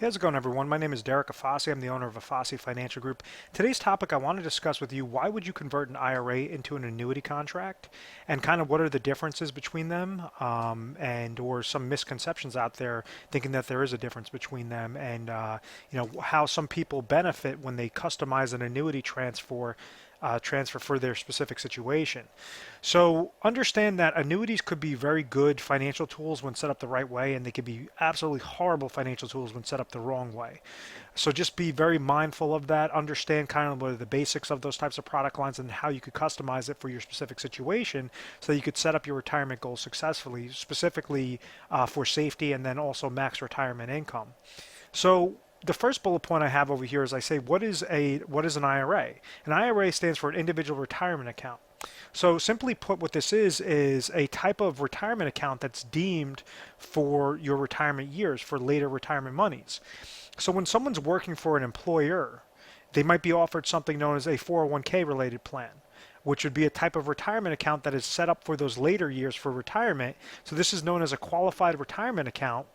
How's it going, everyone? My name is Derek Afasi. I'm the owner of Afasi Financial Group. Today's topic, I want to discuss with you why would you convert an IRA into an annuity contract, and kind of what are the differences between them, and or some misconceptions out there thinking that there is a difference between them, and how some people benefit when they customize an annuity transfer for their specific situation. So understand that annuities could be very good financial tools when set up the right way, and they could be absolutely horrible financial tools when set up the wrong way. So just be very mindful of that. Understand kind of what are the basics of those types of product lines and how you could customize it for your specific situation so that you could set up your retirement goals successfully, specifically for safety and then also max retirement income. So the first bullet point I have over here is I say, what is an IRA? An IRA stands for an individual retirement account. So simply put, what this is a type of retirement account that's deemed for your retirement years, for later retirement monies. So when someone's working for an employer, they might be offered something known as a 401k related plan, which would be a type of retirement account that is set up for those later years for retirement. So this is known as a qualified retirement account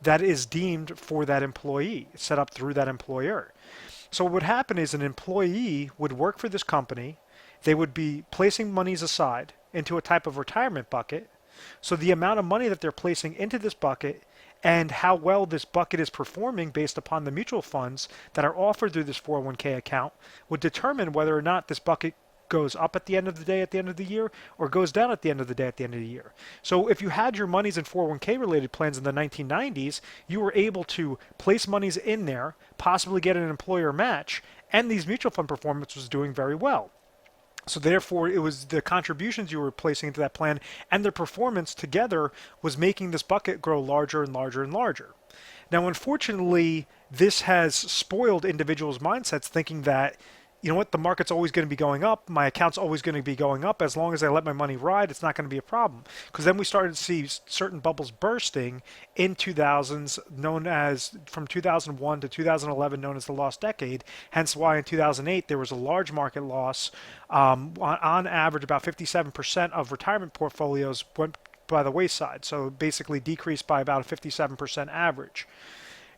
that is deemed for that employee, set up through that employer. So what would happen is an employee would work for this company. They would be placing monies aside into a type of retirement bucket. So the amount of money that they're placing into this bucket and how well this bucket is performing based upon the mutual funds that are offered through this 401k account would determine whether or not this bucket goes up at the end of the day at the end of the year or goes down at the end of the day at the end of the year. So if you had your monies in 401k related plans in the 1990s, you were able to place monies in there, possibly get an employer match, and these mutual fund performance was doing very well. So therefore, it was the contributions you were placing into that plan and their performance together was making this bucket grow larger and larger and larger. Now, unfortunately, this has spoiled individuals' mindsets thinking that, you know what, the market's always going to be going up, my account's always going to be going up, as long as I let my money ride, it's not going to be a problem. Because then we started to see certain bubbles bursting in 2000s, known as, from 2001 to 2011, known as the lost decade, hence why in 2008 there was a large market loss. On average, about 57% of retirement portfolios went by the wayside, so basically decreased by about a 57% average.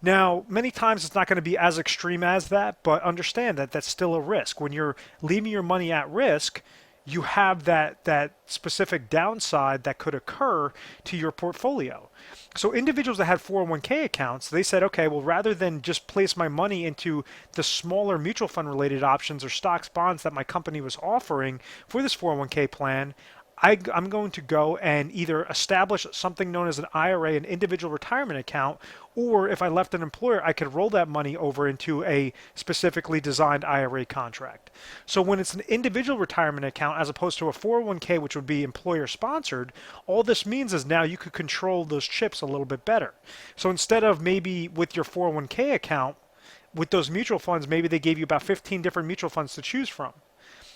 Now, many times it's not going to be as extreme as that, but understand that that's still a risk. When you're leaving your money at risk, you have that specific downside that could occur to your portfolio. So individuals that had 401k accounts, they said, okay, well, rather than just place my money into the smaller mutual fund related options or stocks, bonds that my company was offering for this 401k plan, I'm going to go and either establish something known as an IRA, an individual retirement account, or if I left an employer, I could roll that money over into a specifically designed IRA contract. So when it's an individual retirement account as opposed to a 401k, which would be employer sponsored, all this means is now you could control those chips a little bit better. So instead of maybe with your 401k account, with those mutual funds, maybe they gave you about 15 different mutual funds to choose from.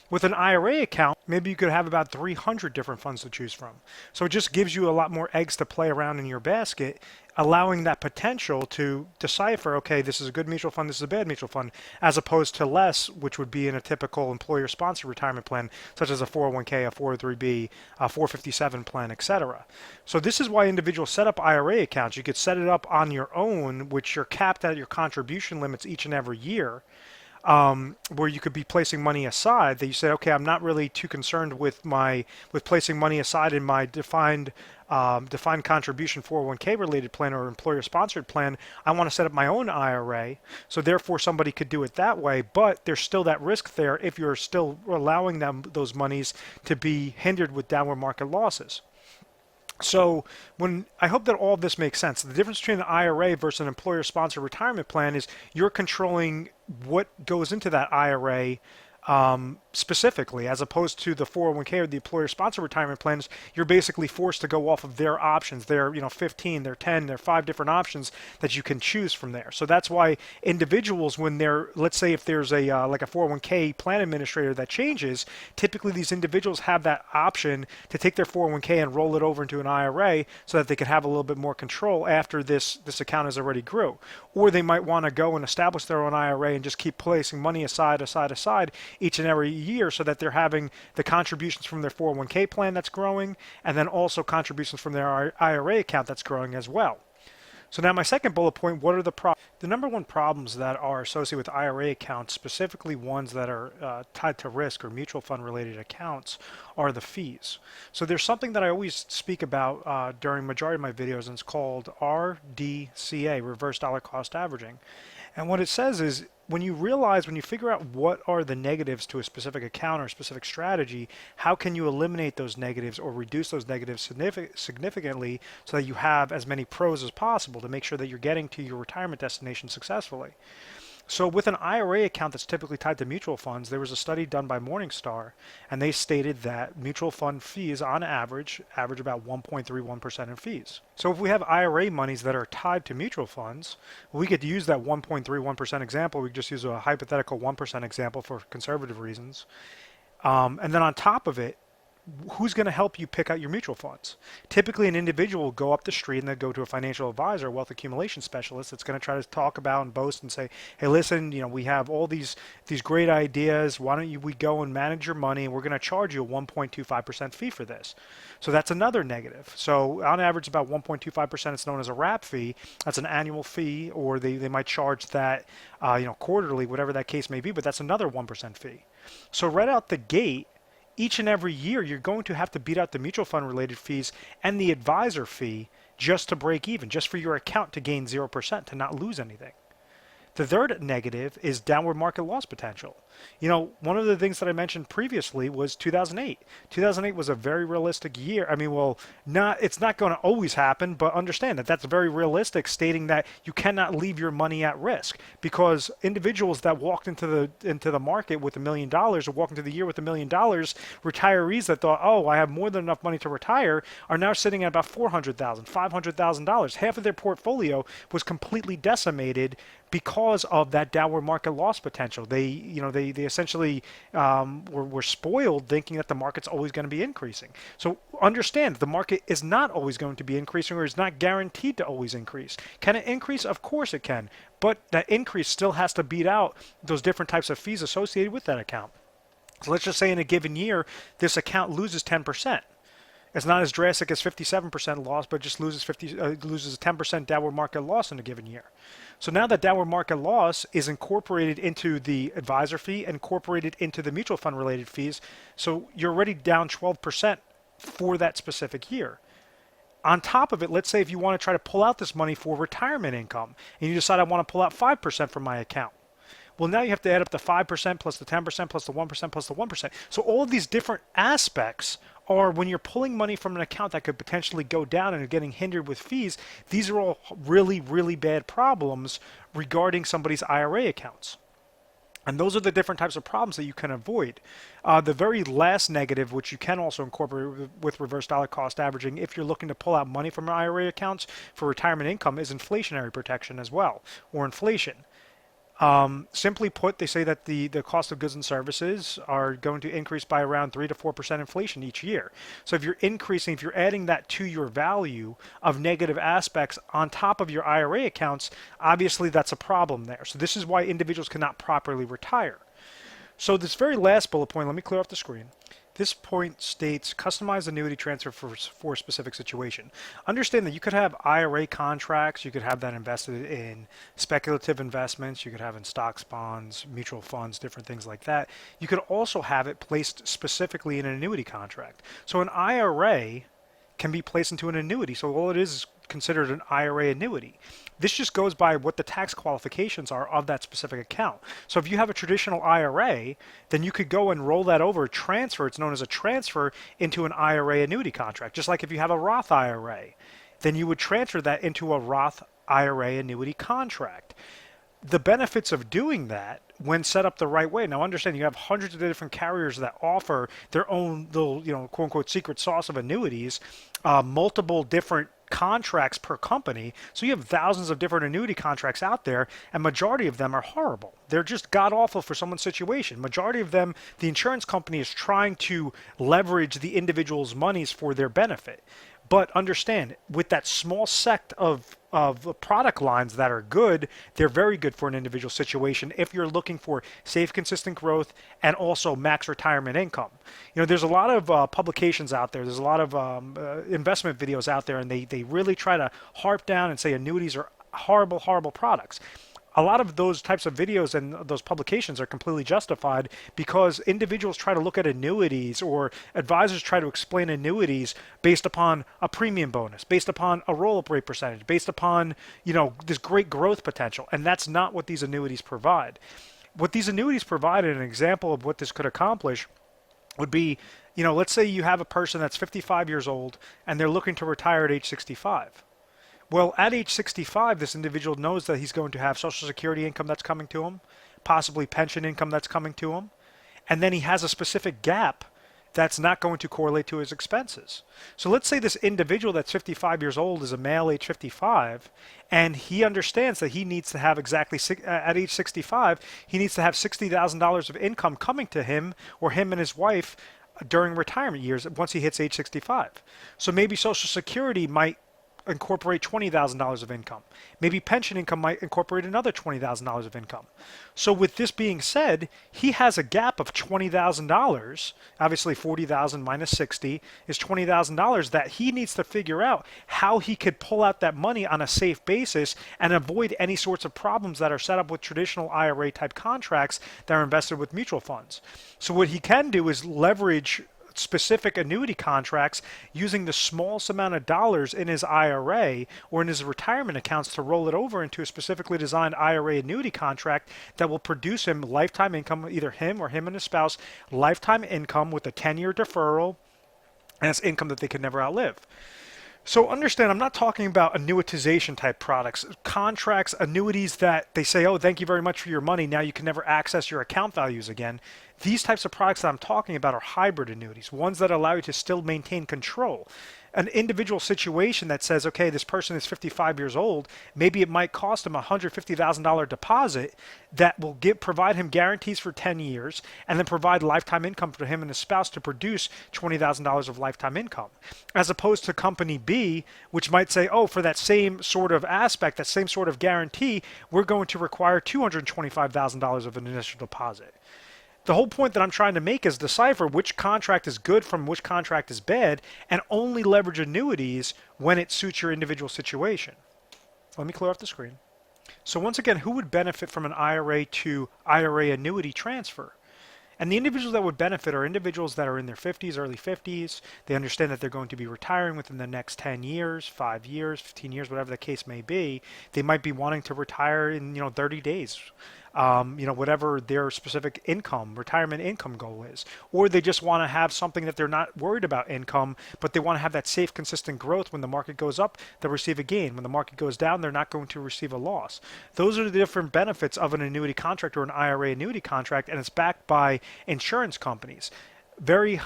With an IRA account, maybe you could have about 300 different funds to choose from. So it just gives you a lot more eggs to play around in your basket, allowing that potential to decipher, okay, this is a good mutual fund, this is a bad mutual fund, as opposed to less, which would be in a typical employer-sponsored retirement plan, such as a 401k, a 403b, a 457 plan, etc. So this is why individuals set up IRA accounts. You could set it up on your own, which you're capped at your contribution limits each and every year. Where you could be placing money aside, that you say, okay, I'm not really too concerned with placing money aside in my defined contribution 401k related plan or employer sponsored plan. I want to set up my own IRA. So therefore somebody could do it that way, but there's still that risk there if you're still allowing those monies to be hindered with downward market losses. So I hope that all of this makes sense. The difference between an IRA versus an employer-sponsored retirement plan is you're controlling what goes into that IRA specifically, as opposed to the 401k or the employer-sponsored retirement plans. You're basically forced to go off of their options. They're 15, they're 10, they're 5 different options that you can choose from there. So that's why individuals, when they're, let's say if there's a like a 401k plan administrator that changes, typically these individuals have that option to take their 401k and roll it over into an IRA so that they can have a little bit more control after this account has already grew. Or they might want to go and establish their own IRA and just keep placing money aside each and every year, so that they're having the contributions from their 401k plan that's growing, and then also contributions from their IRA account that's growing as well. So now my second bullet point, what are the number one problems that are associated with IRA accounts, specifically ones that are tied to risk or mutual fund related accounts, are the fees. So there's something that I always speak about during majority of my videos, and it's called RDCA, reverse dollar cost averaging. And what it says is when you figure out what are the negatives to a specific account or a specific strategy, how can you eliminate those negatives or reduce those negatives significantly so that you have as many pros as possible to make sure that you're getting to your retirement destination successfully. So with an IRA account that's typically tied to mutual funds, there was a study done by Morningstar, and they stated that mutual fund fees on average about 1.31% in fees. So if we have IRA monies that are tied to mutual funds, we could use that 1.31% example. We could just use a hypothetical 1% example for conservative reasons. And then on top of it, who's going to help you pick out your mutual funds? Typically, an individual will go up the street and then go to a financial advisor, a wealth accumulation specialist that's going to try to talk about and boast and say, hey, listen, we have all these great ideas. Why don't we go and manage your money, and we're going to charge you a 1.25% fee for this. So that's another negative. So on average, about 1.25%. It's known as a wrap fee. That's an annual fee, or they might charge that quarterly, whatever that case may be, but that's another 1% fee. So right out the gate, each and every year, you're going to have to beat out the mutual fund related fees and the advisor fee just to break even, just for your account to gain 0%, to not lose anything. The third negative is downward market loss potential. One of the things that I mentioned previously was 2008. 2008 was a very realistic year. It's not going to always happen, but understand that that's very realistic, stating that you cannot leave your money at risk, because individuals that walked into the market with $1 million, or walked into the year with $1 million, retirees that thought, oh, I have more than enough money to retire, are now sitting at about $400,000, $500,000. Half of their portfolio was completely decimated because of that downward market loss potential. They essentially were spoiled thinking that the market's always going to be increasing. So understand, the market is not always going to be increasing, or is not guaranteed to always increase. Can it increase? Of course it can. But that increase still has to beat out those different types of fees associated with that account. So let's just say in a given year, this account loses 10%. It's not as drastic as 57% loss, but just loses a 10% downward market loss in a given year. So now that downward market loss is incorporated into the advisor fee, incorporated into the mutual fund related fees. So you're already down 12% for that specific year. On top of it, let's say if you want to try to pull out this money for retirement income, and you decide I want to pull out 5% from my account. Well, now you have to add up the 5% plus the 10% plus the 1% plus the 1%. So all of these different aspects are, when you're pulling money from an account that could potentially go down and are getting hindered with fees, these are all really, really bad problems regarding somebody's IRA accounts. And those are the different types of problems that you can avoid. The very last negative, which you can also incorporate with reverse dollar cost averaging if you're looking to pull out money from IRA accounts for retirement income, is inflationary protection as well, or inflation. Simply put, they say that the cost of goods and services are going to increase by around 3 to 4% inflation each year. So if you're adding that to your value of negative aspects on top of your IRA accounts, obviously that's a problem there. So this is why individuals cannot properly retire. So this very last bullet point, let me clear off the screen. This point states customized annuity transfer for a specific situation. Understand that you could have IRA contracts, you could have that invested in speculative investments, you could have in stocks, bonds, mutual funds, different things like that. You could also have it placed specifically in an annuity contract. So an IRA can be placed into an annuity. So all it is considered an IRA annuity. This just goes by what the tax qualifications are of that specific account. So if you have a traditional IRA, then you could go and roll that over, transfer, it's known as a transfer, into an IRA annuity contract. Just like if you have a Roth IRA, then you would transfer that into a Roth IRA annuity contract. The benefits of doing that, when set up the right way. Now understand, you have hundreds of different carriers that offer their own little, quote unquote secret sauce of annuities, multiple different contracts per company. So you have thousands of different annuity contracts out there, and majority of them are horrible. They're just god awful for someone's situation. Majority of them, the insurance company is trying to leverage the individual's monies for their benefit. But understand, with that small sect of product lines that are good, they're very good for an individual situation if you're looking for safe, consistent growth and also max retirement income. There's a lot of publications out there. There's a lot of investment videos out there, and they really try to harp down and say annuities are horrible, horrible products. A lot of those types of videos and those publications are completely justified because individuals try to look at annuities, or advisors try to explain annuities based upon a premium bonus, based upon a roll-up rate percentage, based upon, this great growth potential. And that's not what these annuities provide. What these annuities provide, and an example of what this could accomplish would be, let's say you have a person that's 55 years old and they're looking to retire at age 65. Well, at age 65, this individual knows that he's going to have Social Security income that's coming to him, possibly pension income that's coming to him, and then he has a specific gap that's not going to correlate to his expenses. So let's say this individual that's 55 years old is a male age 55, and he understands that he needs to have at age 65, he needs to have $60,000 of income coming to him or him and his wife during retirement years once he hits age 65. So maybe Social Security might incorporate $20,000 of income. Maybe pension income might incorporate another $20,000 of income. So with this being said, he has a gap of $20,000. Obviously, $40,000 minus 60 is $20,000 that he needs to figure out how he could pull out that money on a safe basis and avoid any sorts of problems that are set up with traditional IRA type contracts that are invested with mutual funds. So what he can do is leverage specific annuity contracts using the smallest amount of dollars in his IRA or in his retirement accounts to roll it over into a specifically designed IRA annuity contract that will produce him lifetime income, either him or him and his spouse, lifetime income with a 10-year deferral, and it's income that they could never outlive. So understand, I'm not talking about annuitization type products, contracts, annuities that they say, oh, thank you very much for your money. Now you can never access your account values again. These types of products that I'm talking about are hybrid annuities, ones that allow you to still maintain control. An individual situation that says, okay, this person is 55 years old, maybe it might cost him a $150,000 deposit that will provide him guarantees for 10 years and then provide lifetime income for him and his spouse to produce $20,000 of lifetime income. As opposed to company B, which might say, oh, for that same sort of aspect, that same sort of guarantee, we're going to require $225,000 of an initial deposit. The whole point that I'm trying to make is decipher which contract is good from which contract is bad, and only leverage annuities when it suits your individual situation. Let me clear off the screen. So once again, who would benefit from an IRA to IRA annuity transfer? And the individuals that would benefit are individuals that are in their 50s, early 50s. They understand that they're going to be retiring within the next 10 years, 5 years, 15 years, whatever the case may be. They might be wanting to retire in 30 days. Whatever their specific retirement income goal is. Or they just want to have something that they're not worried about income, but they want to have that safe, consistent growth. When the market goes up, they'll receive a gain. When the market goes down, they're not going to receive a loss. Those are the different benefits of an annuity contract or an IRA annuity contract, and it's backed by insurance companies. Very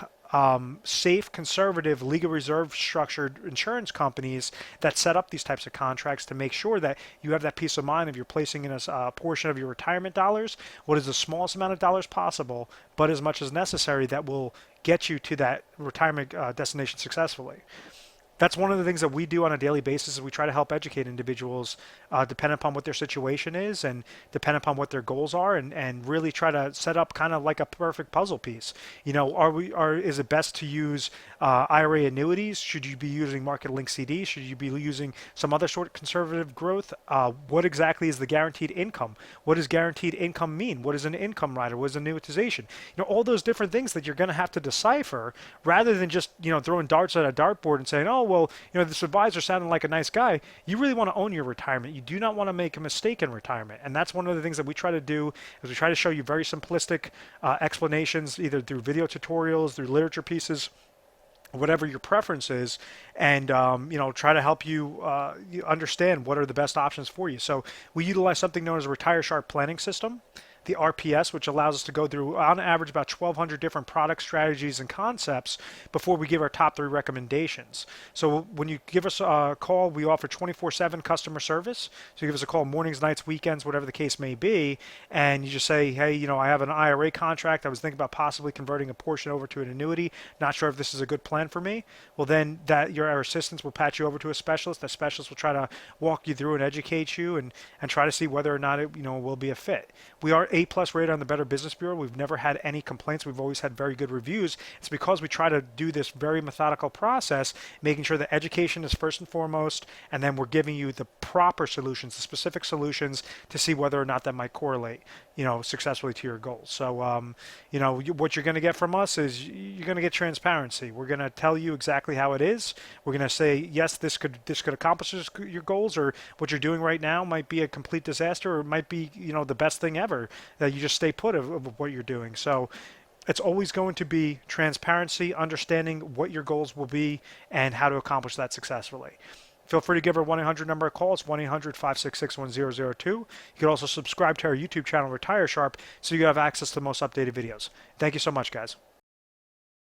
safe, conservative, legal reserve structured insurance companies that set up these types of contracts to make sure that you have that peace of mind of you're placing in a portion of your retirement dollars, what is the smallest amount of dollars possible, but as much as necessary that will get you to that retirement destination successfully. That's one of the things that we do on a daily basis is we try to help educate individuals depending upon what their situation is and depending upon what their goals are and really try to set up kind of like a perfect puzzle piece. Is it best to use IRA annuities? Should you be using market link CDs? Should you be using some other sort of conservative growth? What exactly is the guaranteed income? What does guaranteed income mean? What is an income rider? What is annuitization? All those different things that you're going to have to decipher rather than just, throwing darts at a dartboard and saying, oh, well, this advisor sounded like a nice guy. You really want to own your retirement. You do not want to make a mistake in retirement. And that's one of the things that we try to do is we try to show you very simplistic explanations, either through video tutorials, through literature pieces, whatever your preference is, and try to help you understand what are the best options for you. So we utilize something known as a Retire Sharp planning system. the RPS, which allows us to go through, on average, about 1,200 different product strategies and concepts before we give our top 3 recommendations. So when you give us a call, we offer 24/7 customer service. So you give us a call mornings, nights, weekends, whatever the case may be, and you just say, hey, I have an IRA contract. I was thinking about possibly converting a portion over to an annuity. Not sure if this is a good plan for me. Well, then our assistants will patch you over to a specialist. That specialist will try to walk you through and educate you and try to see whether or not it will be a fit. We are A+ rated on the Better Business Bureau. We've never had any complaints. We've always had very good reviews. It's because we try to do this very methodical process, making sure that education is first and foremost, and then we're giving you the proper solutions, the specific solutions to see whether or not that might correlate, successfully to your goals. So, what you're going to get from us is you're going to get transparency. We're going to tell you exactly how it is. We're going to say, yes, this could accomplish your goals, or what you're doing right now might be a complete disaster, or it might be, the best thing ever, that you just stay put of what you're doing. So it's always going to be transparency, understanding what your goals will be and how to accomplish that successfully. Feel free to give our 1-800 number a call. It's 1-800-566-1002. You can also subscribe to our YouTube channel, Retire Sharp, so you have access to the most updated videos. Thank you so much, guys.